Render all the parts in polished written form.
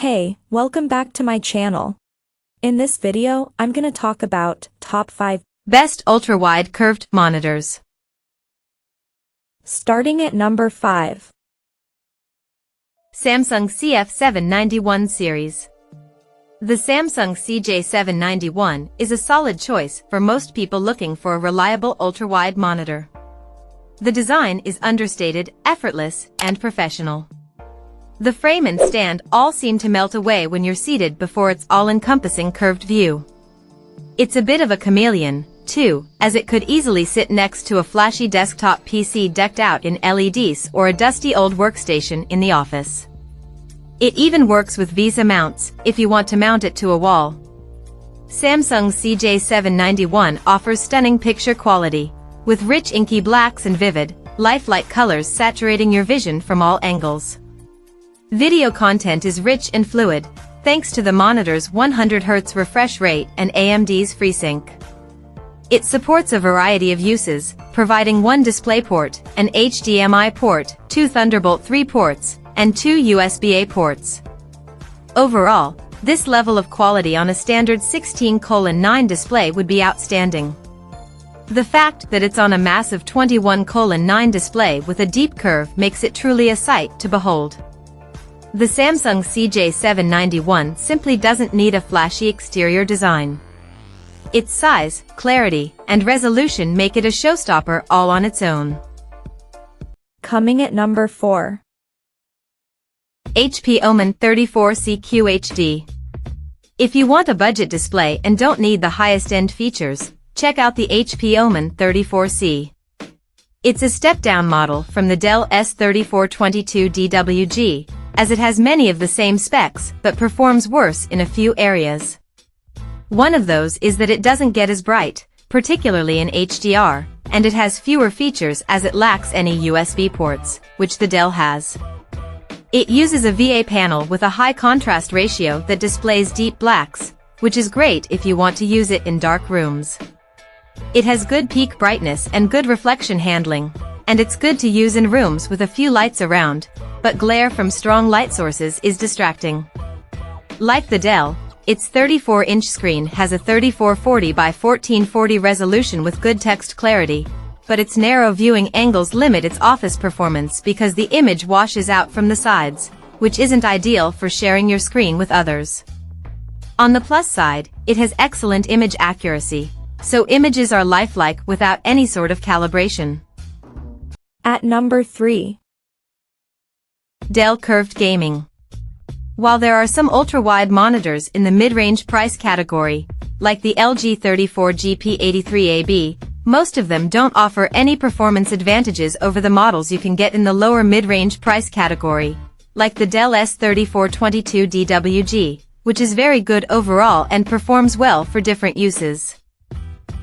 Hey, welcome back to my channel. In this video, I'm gonna talk about top 5 best ultra-wide curved monitors. Starting at number 5. Samsung CF791 series. The Samsung CJ791 is a solid choice for most people looking for a reliable ultra-wide monitor. The design is understated, effortless, and professional. The frame and stand all seem to melt away when you're seated before its all-encompassing curved view. It's a bit of a chameleon, too, as it could easily sit next to a flashy desktop PC decked out in LEDs or a dusty old workstation in the office. It even works with Visa mounts, if you want to mount it to a wall. Samsung's CJ791 offers stunning picture quality, with rich inky blacks and vivid, lifelike colors saturating your vision from all angles. Video content is rich and fluid, thanks to the monitor's 100Hz refresh rate and AMD's FreeSync. It supports a variety of uses, providing one DisplayPort, an HDMI port, two Thunderbolt 3 ports, and two USB-A ports. Overall, this level of quality on a standard 16:9 display would be outstanding. The fact that it's on a massive 21:9 display with a deep curve makes it truly a sight to behold. The Samsung CJ791 simply doesn't need a flashy exterior design. Its size, clarity, and resolution make it a showstopper all on its own. Coming at number 4. HP OMEN 34C QHD. If you want a budget display and don't need the highest-end features, check out the HP OMEN 34C. It's a step-down model from the Dell S3422DWG, as it has many of the same specs but performs worse in a few areas. One of those is that it doesn't get as bright, particularly in HDR, and it has fewer features as it lacks any USB ports, which the Dell has. It uses a VA panel with a high contrast ratio that displays deep blacks, which is great if you want to use it in dark rooms. It has good peak brightness and good reflection handling, and it's good to use in rooms with a few lights around, but glare from strong light sources is distracting. Like the Dell, its 34-inch screen has a 3440 by 1440 resolution with good text clarity, but its narrow viewing angles limit its office performance because the image washes out from the sides, which isn't ideal for sharing your screen with others. On the plus side, it has excellent image accuracy, so images are lifelike without any sort of calibration. At number 3. Dell Curved Gaming. While there are some ultra-wide monitors in the mid-range price category, like the LG 34GP83AB, most of them don't offer any performance advantages over the models you can get in the lower mid-range price category, like the Dell S3422DWG, which is very good overall and performs well for different uses.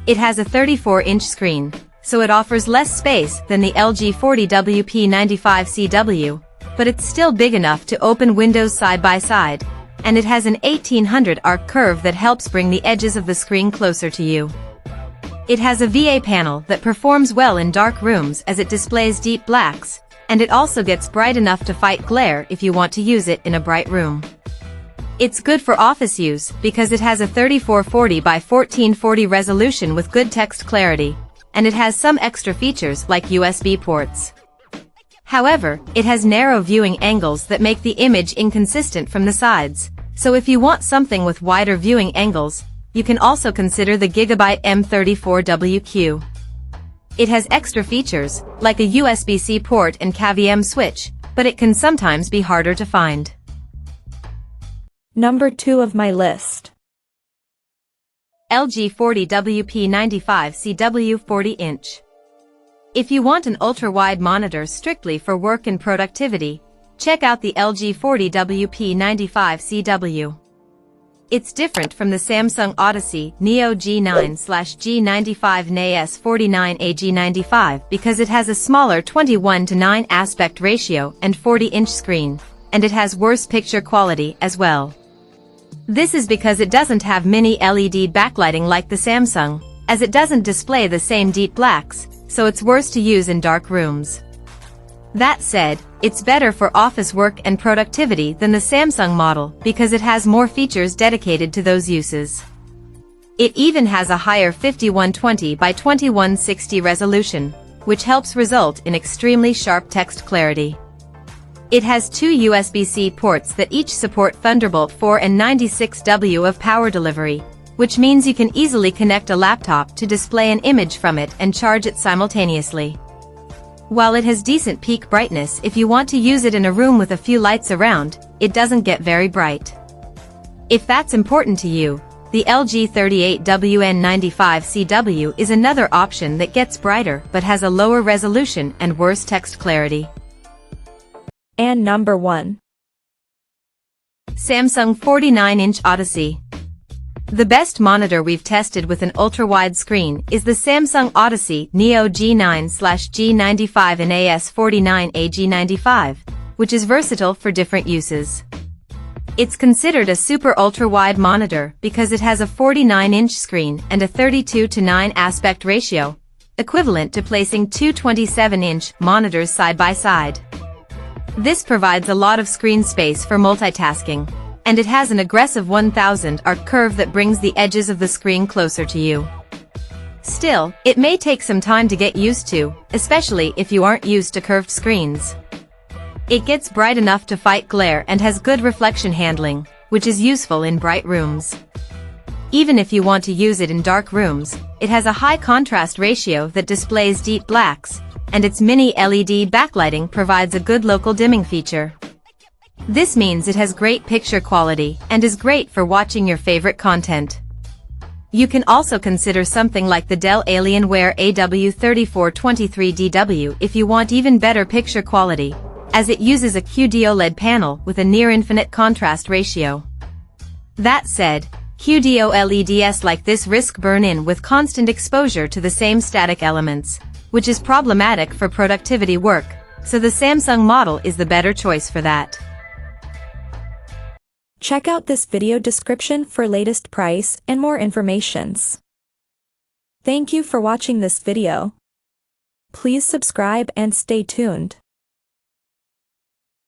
It has a 34-inch screen, so it offers less space than the LG 40WP95CW, but it's still big enough to open windows side by side, and it has an 1800 arc curve that helps bring the edges of the screen closer to you. It has a VA panel that performs well in dark rooms as it displays deep blacks, and it also gets bright enough to fight glare if you want to use it in a bright room. It's good for office use because it has a 3440 by 1440 resolution with good text clarity, and it has some extra features like USB ports. However, it has narrow viewing angles that make the image inconsistent from the sides, so if you want something with wider viewing angles, you can also consider the Gigabyte M34WQ. It has extra features, like a USB-C port and KVM switch, but it can sometimes be harder to find. Number 2 of my list. LG 40WP95CW 40-inch. If you want an ultra-wide monitor strictly for work and productivity, check out the LG 40WP95CW. It's different from the Samsung Odyssey Neo G9/G95 NAS 49AG95 because it has a smaller 21:9 aspect ratio and 40-inch screen, and it has worse picture quality as well. This is because it doesn't have mini LED backlighting like the Samsung, as it doesn't display the same deep blacks, so it's worse to use in dark rooms. That said, it's better for office work and productivity than the Samsung model because it has more features dedicated to those uses. It even has a higher 5120 by 2160 resolution, which helps result in extremely sharp text clarity. It has two USB-C ports that each support Thunderbolt 4 and 96W of power delivery, which means you can easily connect a laptop to display an image from it and charge it simultaneously. While it has decent peak brightness if you want to use it in a room with a few lights around, it doesn't get very bright. If that's important to you, the LG 38WN95CW is another option that gets brighter but has a lower resolution and worse text clarity. And number 1. Samsung 49-inch Odyssey. The best monitor we've tested with an ultra-wide screen is the Samsung Odyssey Neo G9/G95 and AS49AG95, which is versatile for different uses. It's considered a super ultra-wide monitor because it has a 49-inch screen and a 32:9 aspect ratio, equivalent to placing two 27-inch monitors side by side. This provides a lot of screen space for multitasking, and it has an aggressive 1000 arc curve that brings the edges of the screen closer to you. Still, it may take some time to get used to, especially if you aren't used to curved screens. It gets bright enough to fight glare and has good reflection handling, which is useful in bright rooms. Even if you want to use it in dark rooms, it has a high contrast ratio that displays deep blacks, and its mini LED backlighting provides a good local dimming feature. This means it has great picture quality and is great for watching your favorite content. You can also consider something like the Dell Alienware AW3423DW if you want even better picture quality, as it uses a QD-OLED panel with a near-infinite contrast ratio. That said, QD-OLEDs like this risk burn-in with constant exposure to the same static elements, which is problematic for productivity work, so the Samsung model is the better choice for that. Check out this video description for latest price and more informations. Thank you for watching this video. Please subscribe and stay tuned.